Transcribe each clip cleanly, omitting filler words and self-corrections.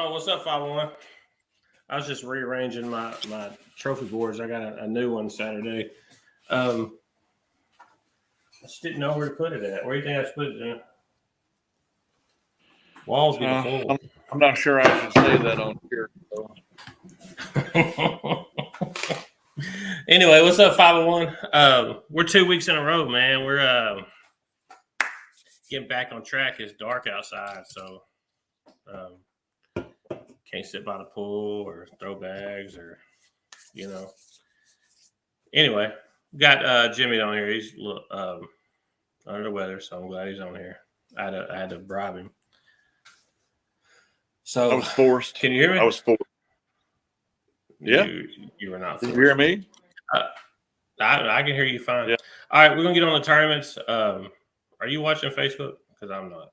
Oh, what's up, 501? I was just rearranging my trophy boards. I got a new one Saturday. I just didn't know where to put it at. Where do you think I should put it in? Walls get full. I'm not sure I should say that on here. So. Anyway, what's up, 501? We're 2 weeks in a row, man. We're getting back on track. It's dark outside, so can't sit by the pool or throw bags or, Anyway, got Jimmy on here. He's under the weather, so I'm glad he's on here. I had to bribe him. So I was forced. Can you hear me? I was forced. Yeah. You were not forced. Did you hear me? I can hear you fine. Yeah. All right, we're going to get on the tournaments. Are you watching Facebook? Because I'm not.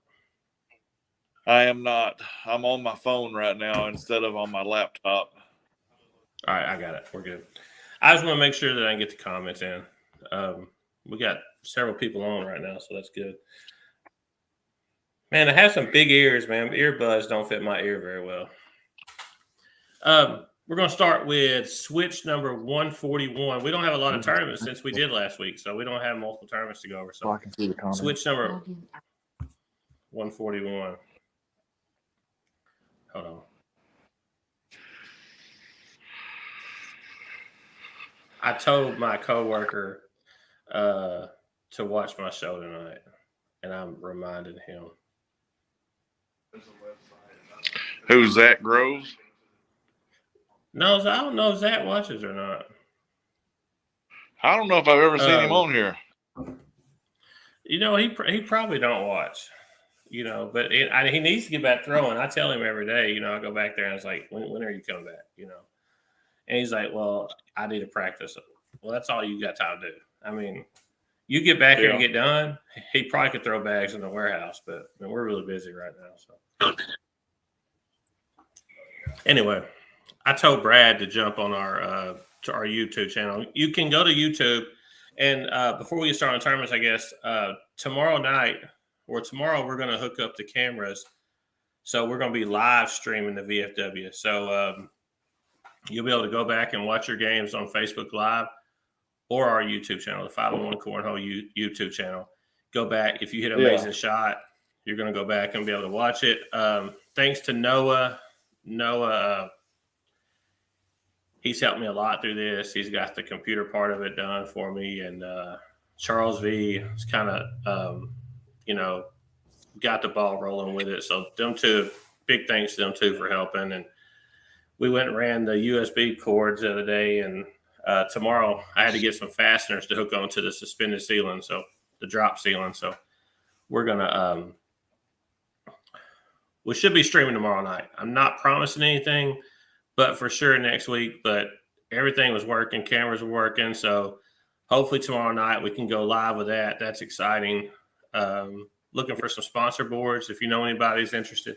I am not. I'm on my phone right now instead of on my laptop. All right, I got it. We're good. I just want to make sure that I can get the comments in. We got several people on right now, so that's good. Man, I have some big ears, man. Earbuds don't fit my ear very well. We're going to start with switch number 141. We don't have a lot of tournaments since we did last week, so we don't have multiple tournaments to go over. So I can see the comments. Switch number 141. Hold on. I told my coworker to watch my show tonight, and I'm reminding him. Who's that, Groves? No, I don't know if Zach watches or not. I don't know if I've ever seen him on here. He probably don't watch. But he needs to get back throwing. I tell him every day. I go back there and it's like, when are you coming back? And he's like, well, I need to practice. Well, that's all you got time to do. I mean, you get back here and get done. He probably could throw bags in the warehouse, but we're really busy right now. So anyway, I told Brad to jump on our YouTube channel. You can go to YouTube, and before we get started on tournaments, I guess tomorrow we're going to hook up the cameras, so we're going to be live streaming the VFW. So you'll be able to go back and watch your games on Facebook Live or our YouTube channel, the 501 Cornhole YouTube channel. Go back. If you hit an amazing shot, you're going to go back and be able to watch it. Thanks to Noah. He's helped me a lot through this. He's got the computer part of it done for me. And Charles V is kind of, got the ball rolling with it. So them two, big thanks to them two for helping. And we went and ran the USB cords the other day. And tomorrow I had to get some fasteners to hook onto the suspended ceiling, so the drop ceiling. So we're going to we should be streaming tomorrow night. I'm not promising anything, but for sure next week. But everything was working. Cameras were working. So hopefully tomorrow night we can go live with that. That's exciting. Looking for some sponsor boards if you know anybody's interested.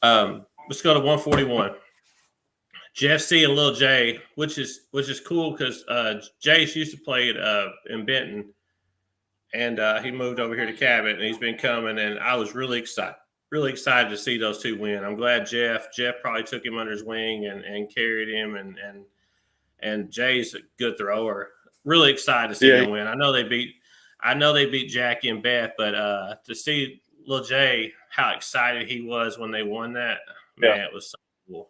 Let's go to 141. Jeff C and Lil J, which is cool because Jace used to play in Benton, and he moved over here to Cabot, and he's been coming, and I was really excited to see those two win. I'm glad Jeff probably took him under his wing and carried him, and Jay's a good thrower. Really excited to see them win. I know they beat Jackie and Beth, but to see Lil J, how excited he was when they won that, man, it was so cool,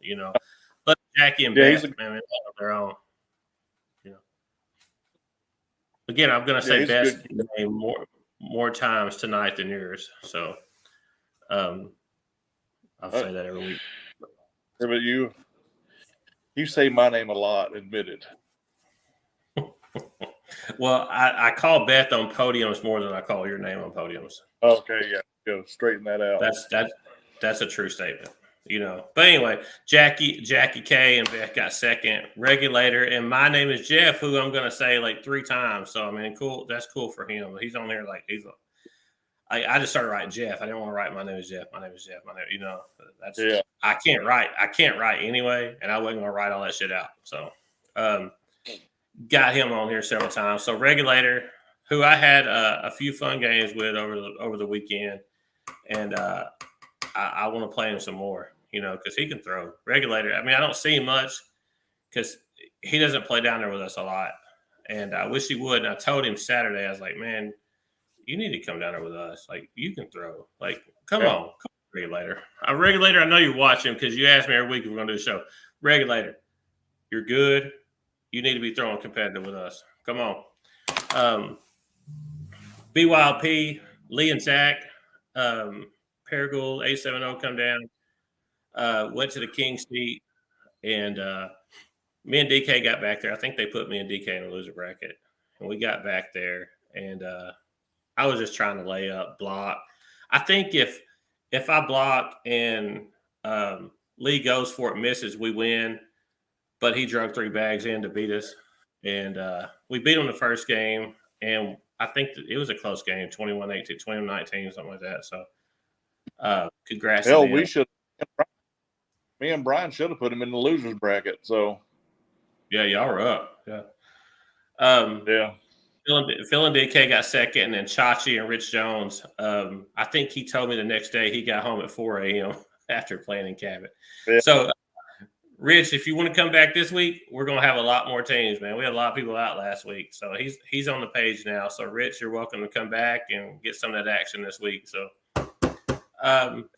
But Jackie and Beth, man, they on their own. Again, I'm going to say Beth's name more times tonight than yours. So I'll say that every week. Yeah, but you say my name a lot, admit it. Well, I call Beth on podiums more than I call your name on podiums. Okay, yeah, go straighten that out. That's a true statement. But anyway, Jackie K and Beth got second. Regulator, and my name is Jeff, who I'm going to say like 3 times. So, I mean, cool. That's cool for him. He's on there I just started writing Jeff. I didn't want to write my name is Jeff. My name is Jeff. That's I can't write anyway, and I wasn't going to write all that shit out. So, got him on here several times. So, Regulator, who I had a few fun games with over the weekend, and I want to play him some more. because he can throw. Regulator, I mean, I don't see him much because he doesn't play down there with us a lot. And I wish he would. And I told him Saturday, I was like, man, you need to come down there with us. Like, you can throw. Like, come on, Regulator. Regulator, I know you're watching because you ask me every week if we're going to do a show. Regulator, you're good. You need to be throwing competitive with us. Come on. BYLP, Lee and Zach, Paragould, 870 come down. Went to the King seat, and me and DK got back there. I think they put me and DK in a loser bracket, and we got back there, and I was just trying to lay up, block. I think if I block and Lee goes for it, misses, we win. But he drug 3 bags in to beat us, and we beat him the first game, and I think it was a close game, 21-18, 21-19, something like that. So, congrats. Hell, we should. Me and Brian should have put him in the losers bracket. So, yeah, y'all were up. Yeah. Yeah. Phil and DK got second, and then Chachi and Rich Jones. I think he told me the next day he got home at 4 a.m. after playing in Cabot. Yeah. So, Rich, if you want to come back this week, we're going to have a lot more teams, man. We had a lot of people out last week. So he's on the page now. So, Rich, you're welcome to come back and get some of that action this week. So,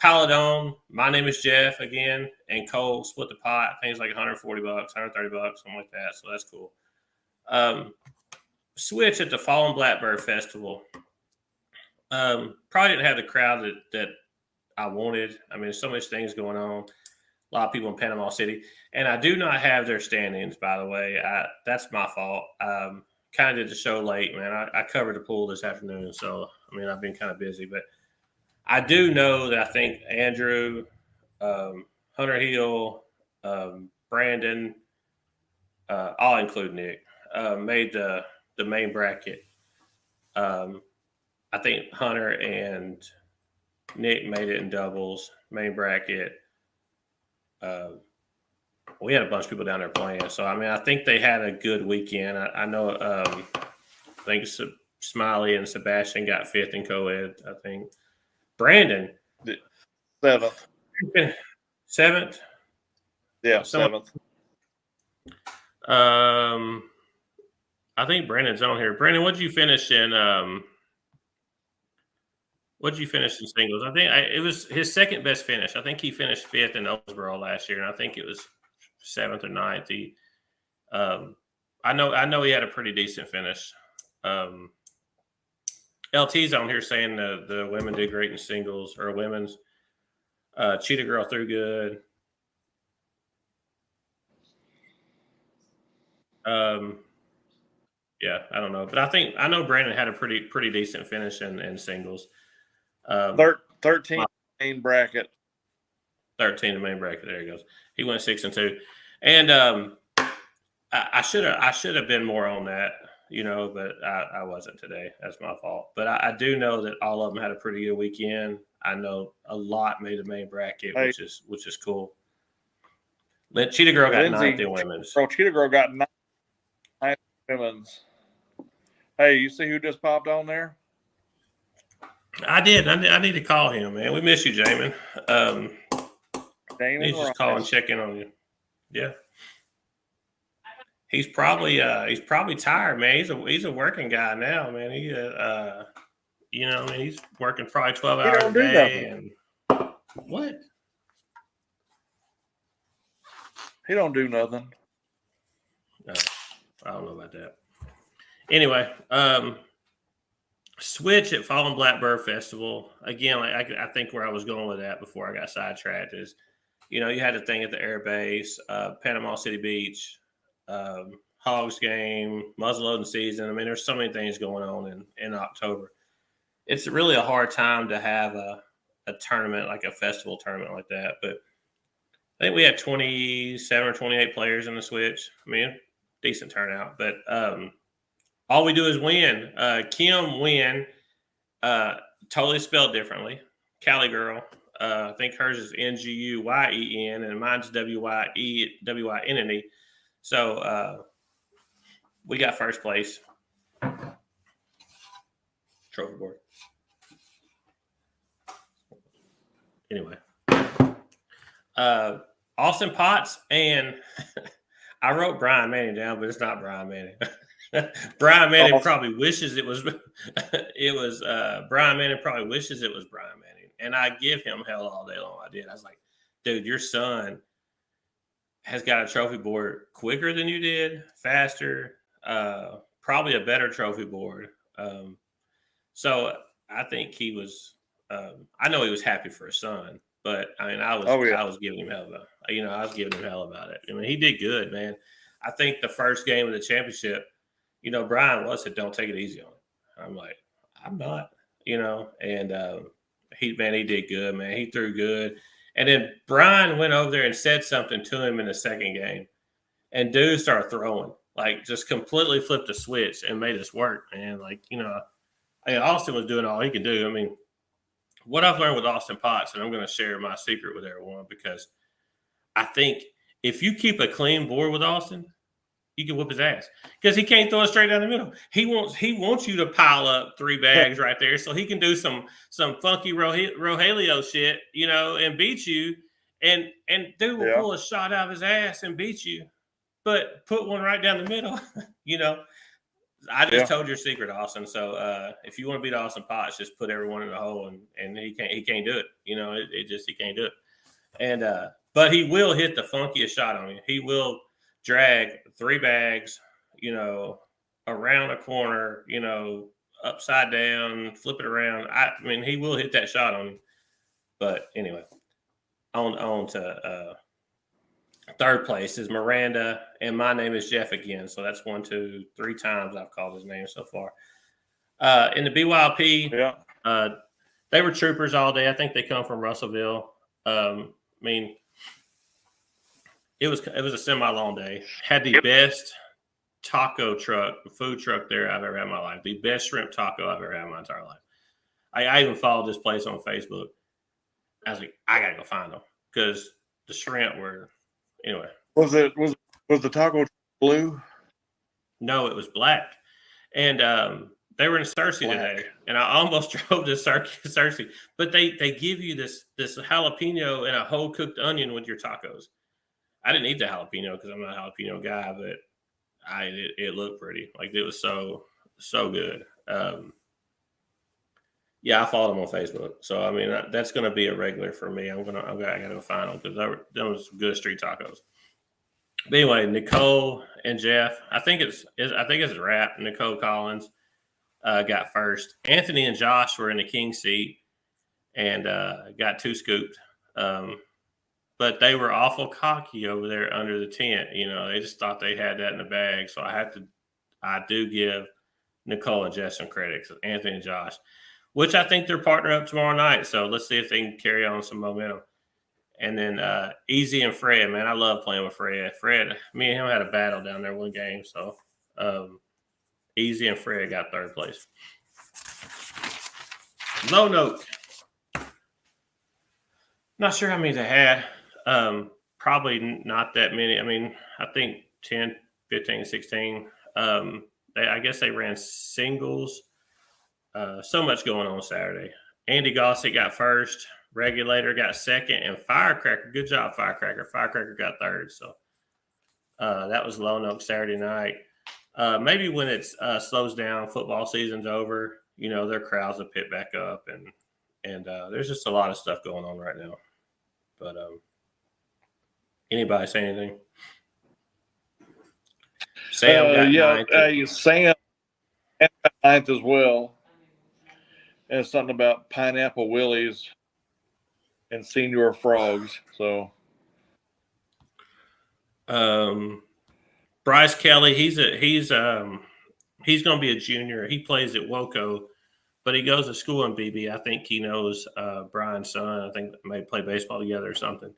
Paladon, my name is Jeff again, and Cole split the pot. I think it's like $140, $130, something like that. So, that's cool. Switch at the Fallen Blackbird Festival. Probably didn't have the crowd that I wanted. I mean, there's so much things going on. A lot of people in Panama City. And I do not have their standings, by the way. That's my fault. Kind of did the show late, man. I covered the pool this afternoon. So, I mean, I've been kind of busy. But I do know that I think Andrew, Hunter Hill, Brandon, I'll include Nick, made the main bracket. I think Hunter and Nick made it in doubles, main bracket. We had a bunch of people down there playing. So, I mean, I think they had a good weekend. I know I think Smiley and Sebastian got 5th in co-ed, I think. Brandon. 7th. 7th? Yeah, 7th. I think Brandon's on here. Brandon, what did you finish in singles? I think it was his second best finish. I think he finished 5th in Owensboro last year, and I think it was 7th or 9th. I know he had a pretty decent finish. LT's on here saying the women did great in singles or women's. Cheetah Girl threw good. Yeah, I don't know, but I know Brandon had a pretty decent finish in singles. 13 main bracket. 13 the main bracket. There he goes. He went 6-2, and I should have been more on that, but I wasn't today. That's my fault. But I do know that all of them had a pretty good weekend. I know a lot made the main bracket, which is cool. Cheetah Girl got 9th in women's. Cheetah Girl got 9th in women's. Hey, you see who just popped on there? I did. I need to call him, man. We miss you, Jamin. He's just call and check in on you. Yeah. He's probably tired, man. He's a working guy now, man. He he's working probably 12 hours a day. And what? He don't do nothing. No, I don't know about that. Anyway, Switch at Fallen Blackbird Festival. Again, like I think where I was going with that before I got sidetracked is, you had the thing at the air base, Panama City Beach, Hogs game, muzzleloading season. I mean, there's so many things going on in October. It's really a hard time to have a tournament, like a festival tournament like that. But I think we had 27 or 28 players in the Switch. I mean, decent turnout. But all we do is win. Kim win, totally spelled differently. Cali Girl. I think hers is Nguyen, and mine's Wynne. So we got first place. Trophy board. Anyway. Austin Potts, and I wrote Brian Manning down, but it's not Brian Manning. Brian Manning probably wishes it was Brian Manning probably wishes it was Brian Manning. And I give him hell all day long. I did. I was like, dude, your son has got a trophy board quicker than you did, faster, probably a better trophy board. So I think he was. I know he was happy for his son, but I mean, I was giving him hell about. I was giving him hell about it. I mean, he did good, man. I think the first game of the championship, Brian said, "Don't take it easy on him." I'm like, I'm not, and he did good, man. He threw good, and then Brian went over there and said something to him in the second game, and dude started throwing, like just completely flipped the switch and made us work, man. Like Austin was doing all he could do. I mean, what I've learned with Austin Potts, and I'm going to share my secret with everyone, because I think if you keep a clean board with Austin, you can whip his ass, because he can't throw it straight down the middle. He wants you to pile up 3 bags right there so he can do some funky Rogelio shit, and beat you. And dude will pull a shot out of his ass and beat you, but put one right down the middle, I just told your secret, Austin. So if you want to beat Austin Potts, just put everyone in the hole, and he can't do it. He can't do it. And but he will hit the funkiest shot on you. He will drag 3 bags, around a corner, upside down, flip it around. I mean, he will hit that shot on you. But anyway, on to third place is Miranda, and my name is Jeff again. So that's 1, 2, 3 times I've called his name so far. In the BYLP, they were troopers all day. I think they come from Russellville. I mean, it was a semi-long day. Had the best taco food truck there I've ever had in my life. The best shrimp taco I've ever had in my entire life. I even followed this place on Facebook. I was like, I gotta go find them, because the shrimp were. Anyway, was the taco blue? No, it was black, and they were in Searcy today, and I almost drove to Searcy. But they give you this jalapeno and a whole cooked onion with your tacos. I didn't eat the jalapeno because I'm not a jalapeno guy, but it looked pretty. Like, it was so good. Yeah, I followed them on Facebook, so I mean that's going to be a regular for me. I got to go find them, because those good street tacos. But anyway, Nicole and Jeff, I think it's a wrap. Nicole Collins got first. Anthony and Josh were in the king seat and got 2 scooped, but they were awful cocky over there under the tent. They just thought they had that in the bag. So I do give Nicole and Jeff some credit, because Anthony and Josh, which I think they're partner up tomorrow night. So let's see if they can carry on some momentum. And then Easy and Fred, man, I love playing with Fred. Fred, me and him had a battle down there one game. So Easy and Fred got third place. Low note. Not sure how many they had. Probably not that many. I mean, I think 10, 15, 16. I guess they ran singles. So much going on Saturday. Andy Gossett got first. Regulator got second, and Firecracker, good job, Firecracker. Firecracker got third. So that was Lone Oak Saturday night. Maybe when it slows down, football season's over, their crowds will pick back up, and there's just a lot of stuff going on right now. But anybody say anything? Sam got ninth. Sam got ninth as well. And something about Pineapple Willies and Senior Frogs. So, Bryce Kelly, he's going to be a junior. He plays at Woco, but he goes to school in BB. I think he knows Brian's son. I think they may play baseball together or something.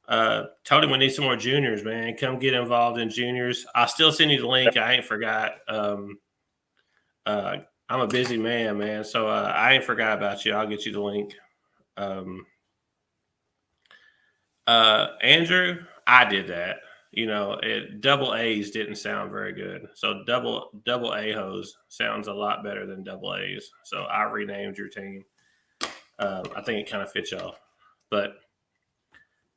Told him we need some more juniors, man. Come get involved in juniors. I'll still send you the link. I ain't forgot. I'm a busy man. So I ain't forgot about you. I'll get you the link. Andrew, I did that. Double A's didn't sound very good. So double A-hose sounds a lot better than double A's. So I renamed your team. I think it kind of fits y'all. But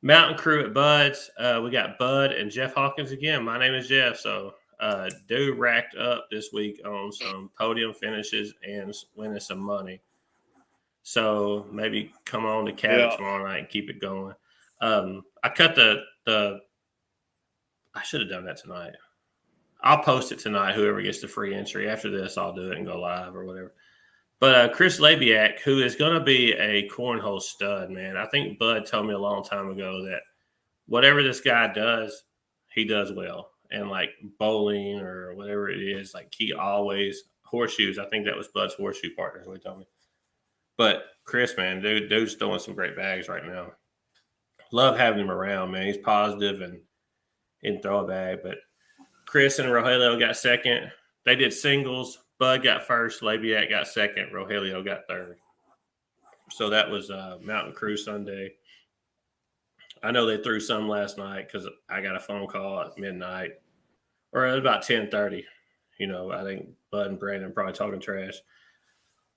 Mountain Crew at Bud's. We got Bud and Jeff Hawkins again. My name is Jeff. So, dude racked up this week on some podium finishes and winning some money. So maybe come on to Cabot tomorrow night and keep it going. I cut the. I should have done that tonight. I'll post it tonight. Whoever gets the free entry after this, I'll do it and go live or whatever. But Chris Labiak, who is going to be a cornhole stud, man. I think Bud told me a long time ago that whatever this guy does, he does well. And like bowling or whatever it is, like he always horseshoes. I think that was Bud's horseshoe partner, what he told me. But Chris, man, dude's throwing some great bags right now. Love having him around, man. He's positive and throw a bag. But Chris and Rogelio got second. They did singles. Bud got first. Labiak got second. Rogelio got third. So that was Mountain Crew Sunday. I know they threw some last night because I got a phone call at midnight. Or it was about 10:30. I think Bud and Brandon probably talking trash.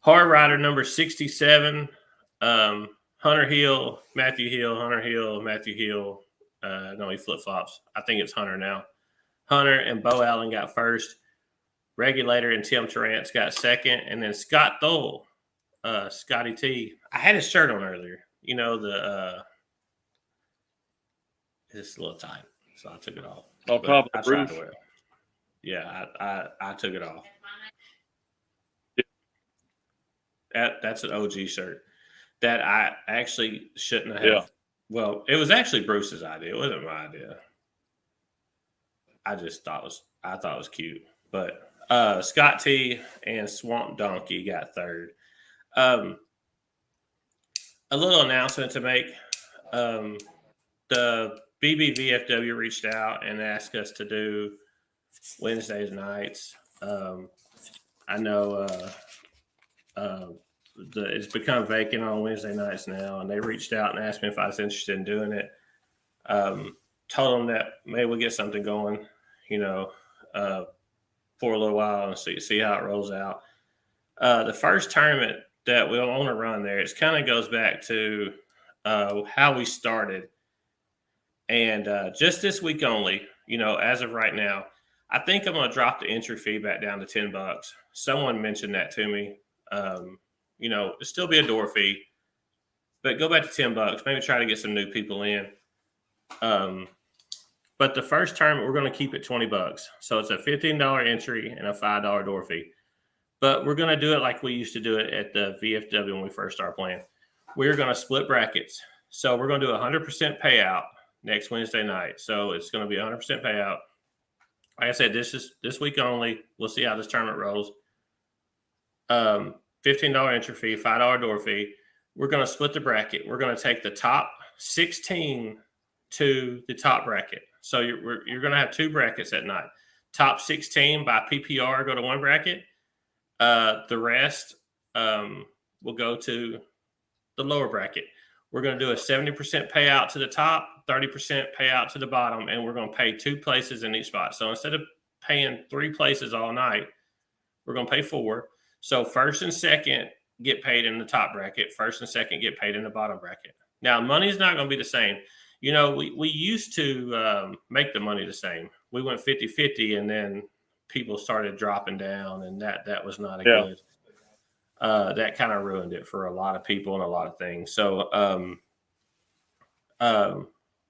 Hard Rider number 67. Hunter Hill, Matthew Hill, Hunter Hill, Matthew Hill. No, he flip-flops. I think it's Hunter now. Hunter and Bo Allen got first. Regulator and Tim Torrance got second. And then Scott Thole, Scotty T. I had his shirt on earlier. It's a little tight, so I took it off. On top of the roof. Yeah, I took it off. That's an OG shirt that I actually shouldn't have. Yeah. Well, it was actually Bruce's idea. It wasn't my idea. I just thought it was cute. But Scott T and Swamp Donkey got third. A little announcement to make. The BBVFW reached out and asked us to do Wednesdays nights. I know it's become vacant on Wednesday nights now, and they reached out and asked me if I was interested in doing it. Told them that maybe we'll get something going, for a little while and see how it rolls out. The first tournament that we'll want to run there, it kind of goes back to how we started. And just this week only, as of right now, I think I'm going to drop the entry fee back down to $10. Someone mentioned that to me. It'll still be a door fee, but go back to $10. Maybe try to get some new people in. But the first tournament, we're going to keep it $20. So it's a $15 entry and a $5 door fee. But we're going to do it like we used to do it at the VFW when we first started playing. We're going to split brackets. So we're going to do 100% payout next Wednesday night. So it's going to be 100% payout. Like I said, this week only. We'll see how this tournament rolls. $15 entry fee, $5 door fee. We're going to split the bracket. We're going to take the top 16 to the top bracket. So you're going to have two brackets that night. Top 16 by PPR go to one bracket. The rest will go to the lower bracket. We're going to do a 70% payout to the top, 30% payout to the bottom, and we're going to pay two places in each spot. So instead of paying three places all night, we're going to pay four. So first and second get paid in the top bracket. First and second get paid in the bottom bracket. Now, money's not going to be the same. We used to make the money the same. We went 50-50, and then people started dropping down, and that was not good. That kind of ruined it for a lot of people and a lot of things. So we're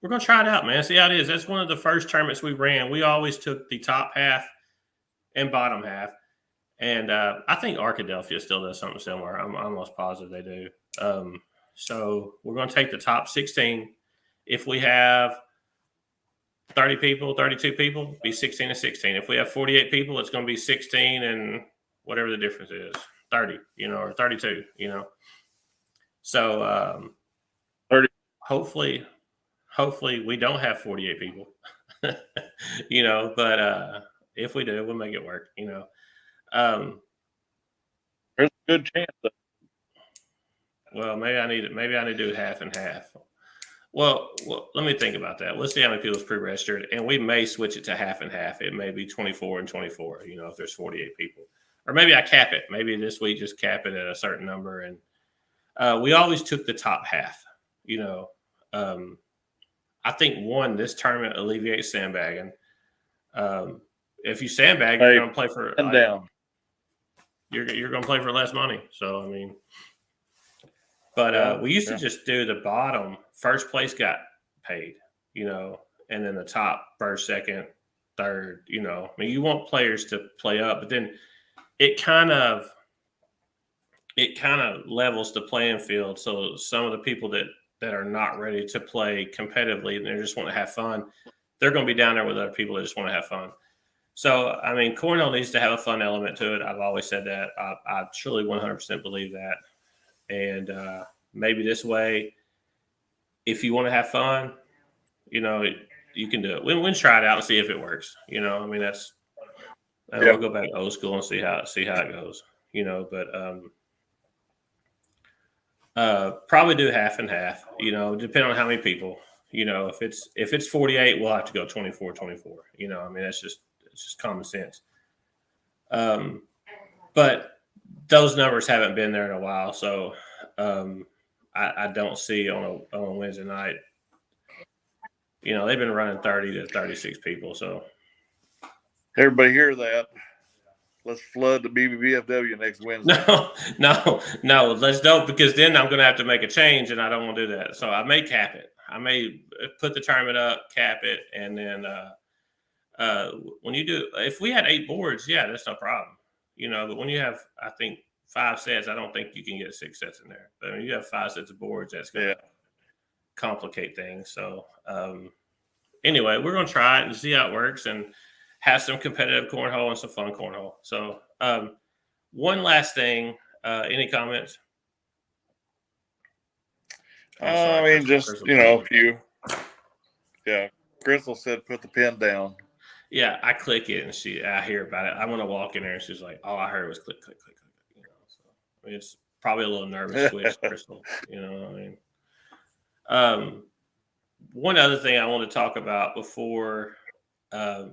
going to try it out, man. See how it is. That's one of the first tournaments we ran. We always took the top half and bottom half. And I think Arkadelphia still does something similar. I'm almost positive they do. So we're going to take the top 16. If we have 30 people, 32 people, be 16 and 16. If we have 48 people, it's going to be 16 and whatever the difference is, 30, or 32, So 30. Hopefully we don't have 48 people, but if we do, we'll make it work, There's a good chance that. Well, maybe I need to do half and half. Well, let me think about that. We'll see how many people's pre-registered, and we may switch it to half and half. It may be 24 and 24, if there's 48 people. Or maybe I cap it. Maybe this week just cap it at a certain number. And we always took the top half, I think this tournament alleviates sandbagging. If you sandbag, Hey, you're going to play for and down. You're going to play for less money. So I mean, but we used to just do the bottom. First place got paid, and then the top, first, second, third. I mean, you want players to play up, but then it kind of levels the playing field. So some of the people that are not ready to play competitively and they just want to have fun, they're going to be down there with other people that just want to have fun. So, I mean, cornhole needs to have a fun element to it. I've always said that. I truly 100% believe that. And maybe this way, if you want to have fun, you can do it. We'll try it out and see if it works. I mean, we'll go back old school and see how it goes. But probably do half and half. Depending on how many people. If it's 48, we'll have to go 24-24. I mean, it's just common sense. But those numbers haven't been there in a while, so I don't see on a Wednesday night. They've been running 30 to 36 people. So everybody hear that? Let's flood the BBVFW next Wednesday. No. Let's don't, because then I'm going to have to make a change, and I don't want to do that. So I may cap it. I may put the tournament up, cap it, and then when you do, if we had 8 boards, yeah, that's no problem. But when you have, I think, 5 sets, I don't think you can get 6 sets in there. But when you have 5 sets of boards, that's going to complicate things. So anyway, we're going to try it and see how it works and have some competitive cornhole and some fun cornhole. So one last thing, any comments? I mean, just, a few. Yeah. Crystal said, put the pen down. Yeah, I click it and I hear about it. I want to walk in there and she's like, all I heard was click, click, click, click. So I mean, it's probably a little nervous twitch, Crystal. I mean, one other thing I want to talk about before, I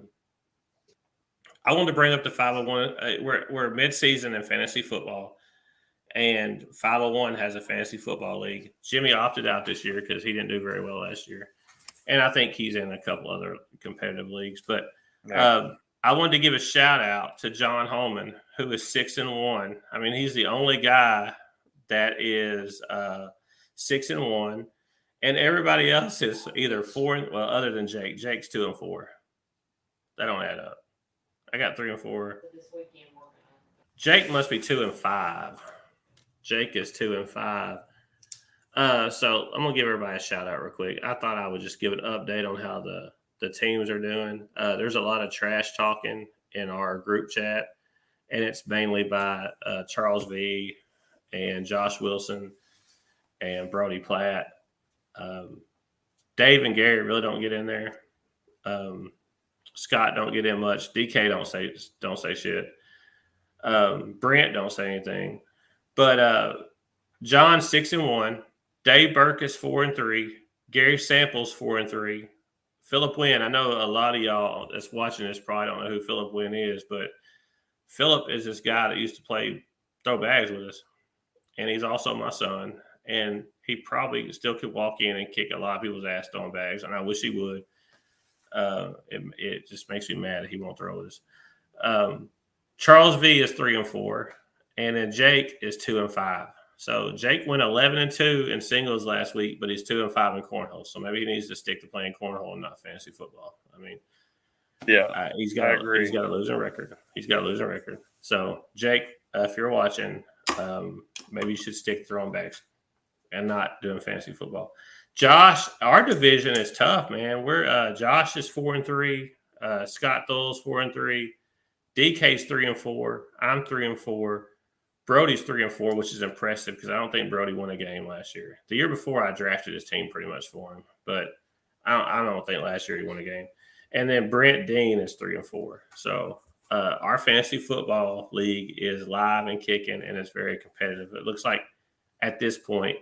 wanted to bring up the 501. We're mid-season in fantasy football, and 501 has a fantasy football league. Jimmy opted out this year because he didn't do very well last year, and I think he's in a couple other competitive leagues. But I wanted to give a shout out to John Holman, who is 6-1. I mean, he's the only guy that is 6-1, and everybody else is either 4. Well, other than Jake. Jake's 2-4. That don't add up. I got 3-4. Jake must be 2-5. Jake is 2-5. So I'm gonna give everybody a shout out real quick. I thought I would just give an update on how the teams are doing. There's a lot of trash talking in our group chat, and it's mainly by Charles V and Josh Wilson and Brody Platt. Dave and Gary really don't get in there. Scott don't get in much. DK don't say shit. Brent don't say anything. But John's 6-1. Dave Burke is 4-3. Gary Samples 4-3. Philip Wynn. I know a lot of y'all that's watching this probably don't know who Philip Wynn is, but Philip is this guy that used to throw bags with us, and he's also my son. And he probably still could walk in and kick a lot of people's ass throwing bags, and I wish he would. It just makes me mad that he won't throw this. Charles V is 3-4, and then Jake is 2-5. So Jake went 11-2 in singles last week, but he's 2-5 in cornhole. So maybe he needs to stick to playing cornhole and not fantasy football. I mean, he's got a losing record. So Jake, if you're watching, maybe you should stick to throwing bags and not doing fantasy football. Josh, our division is tough, man. We're Josh is 4-3, Scott Thull's 4-3, DK's 3-4, I'm 3-4, Brody's 3-4, which is impressive because I don't think Brody won a game last year. The year before, I drafted his team pretty much for him, but I don't think last year he won a game. And then Brent Dean is 3-4. So our fantasy football league is live and kicking, and it's very competitive. It looks like at this point,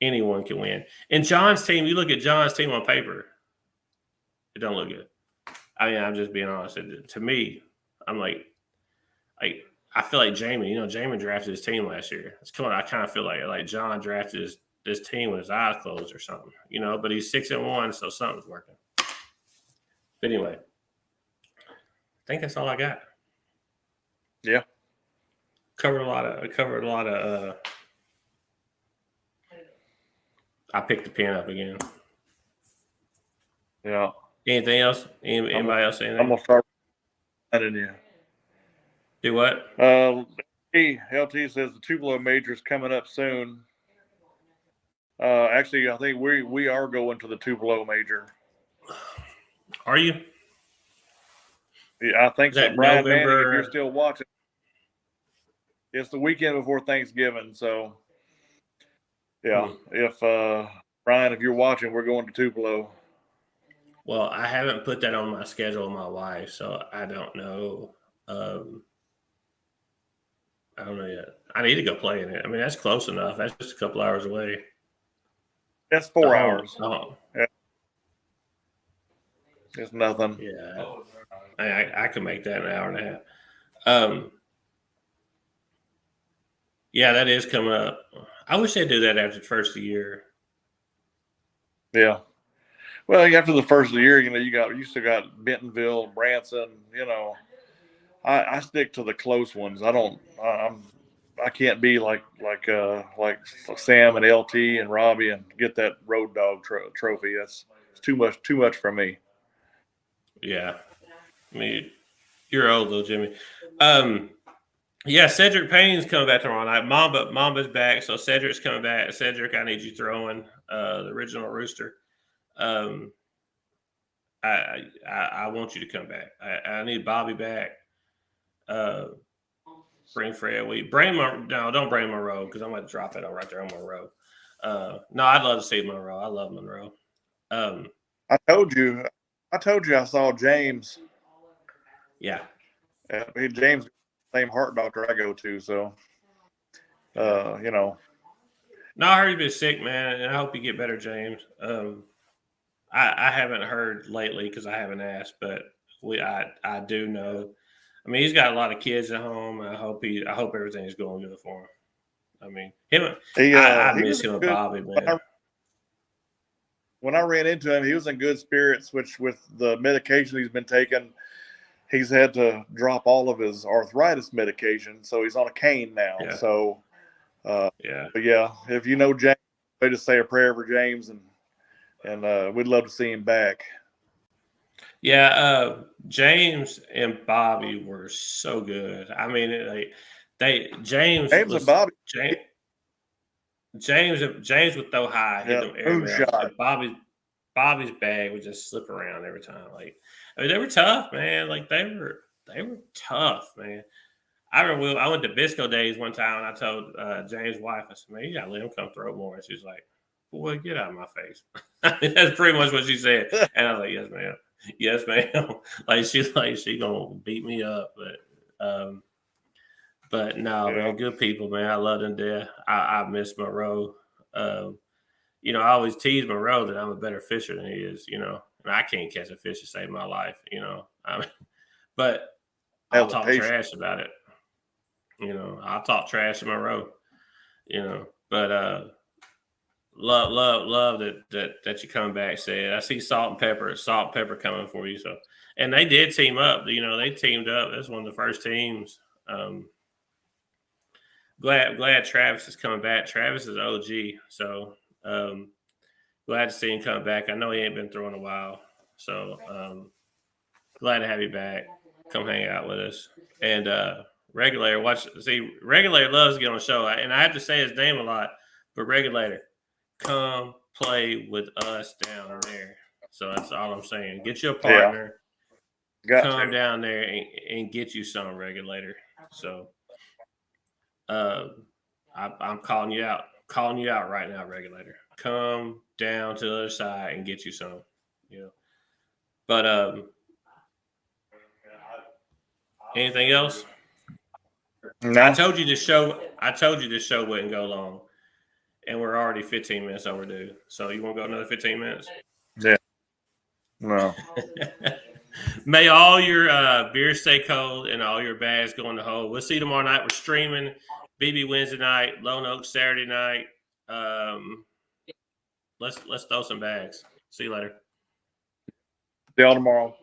anyone can win. And John's team, you look at John's team on paper, it don't look good. I mean, I'm just being honest. To me, I'm like I feel like Jamie. Jamie drafted his team last year. It's kind of, I kind of feel like John drafted this team with his eyes closed or something, but he's 6-1, so something's working. But anyway, I think that's all I got. Yeah. Covered a lot of I picked the pen up again. Yeah. Anything else? Anybody else say anything? I'm gonna start adding you. Do what? LT says the Tupelo Major's coming up soon. Actually, I think we are going to the Tupelo Major. Are you? Yeah, I think Is so. that Brian Manning, if November? you're still watching, it's the weekend before Thanksgiving. So, yeah, if Brian, if you're watching, we're going to Tupelo. Well, I haven't put that on my schedule with my wife, so I don't know. I don't know yet. I need to go play in it. I mean, that's close enough. That's just a couple hours away. That's 4 hours. Oh, yeah. It's nothing. Yeah, I can make that an hour and a half. Yeah, that is coming up. I wish they'd do that after the first of the year. Yeah. Well, after the first of the year, you still got Bentonville, Branson. I stick to the close ones. I can't be like Sam and LT and Robbie and get that road dog trophy. That's too much for me. Yeah, I mean, you're old though, Jimmy. Yeah, Cedric Payne's coming back tomorrow night. Mamba's back, so Cedric's coming back. Cedric, I need you throwing the original Rooster. I want you to come back. I need Bobby back. Bring Fred. Don't bring Monroe because I'm gonna drop it right there on Monroe. No, I'd love to see Monroe. I love Monroe. I told you I saw James. Yeah. James, same heart doctor I go to. So, No, I heard you've been sick, man, and I hope you get better, James. I haven't heard lately because I haven't asked, but I do know. I mean, he's got a lot of kids at home. I hope everything's going good for him. I mean, I miss him and Bobby, man. When I ran into him, he was in good spirits, which with the medication he's been taking, he's had to drop all of his arthritis medication. So he's on a cane now. Yeah. So, But yeah, if you know James, just say a prayer for James, and we'd love to see him back. Yeah, James and Bobby were so good. I mean, James and Bobby. James would throw high, hit them air shot. Bobby's bag would just slip around every time. They were tough, man. They were tough, man. I remember I went to Bisco Days one time, and I told James' wife, I said, "Man, you gotta let him come throw more." And she's like, "Boy, get out of my face." That's pretty much what she said. And I was like, "Yes, ma'am. Yes, ma'am." She gonna beat me up, but no, man, good people, man. I love them there. I miss Monroe. I always tease Monroe that I'm a better fisher than he is, and I can't catch a fish to save my life, but I'll talk trash about it. I'll talk trash to Monroe, but love that you come back. Said I see Salt and Pepper coming for you. So, and they did team up. They teamed up. That's one of the first teams. Glad Travis is coming back. Travis is OG, so glad to see him come back. I know he ain't been throwing a while, so glad to have you back. Come hang out with us. And Regulator, Regulator loves to get on the show, and I have to say his name a lot, but Regulator, come play with us down there. So that's all I'm saying. Get your partner. Come down there and get you some, Regulator. So I'm calling you out. Calling you out right now, Regulator. Come down to the other side and get you some. But anything else? No. I told you this show wouldn't go long, and we're already 15 minutes overdue. So you want to go another 15 minutes? Yeah. No. May all your beers stay cold and all your bags go in the hole. We'll see you tomorrow night. We're streaming BB Wednesday night, Lone Oak Saturday night. let's throw some bags. See you later. See y'all tomorrow.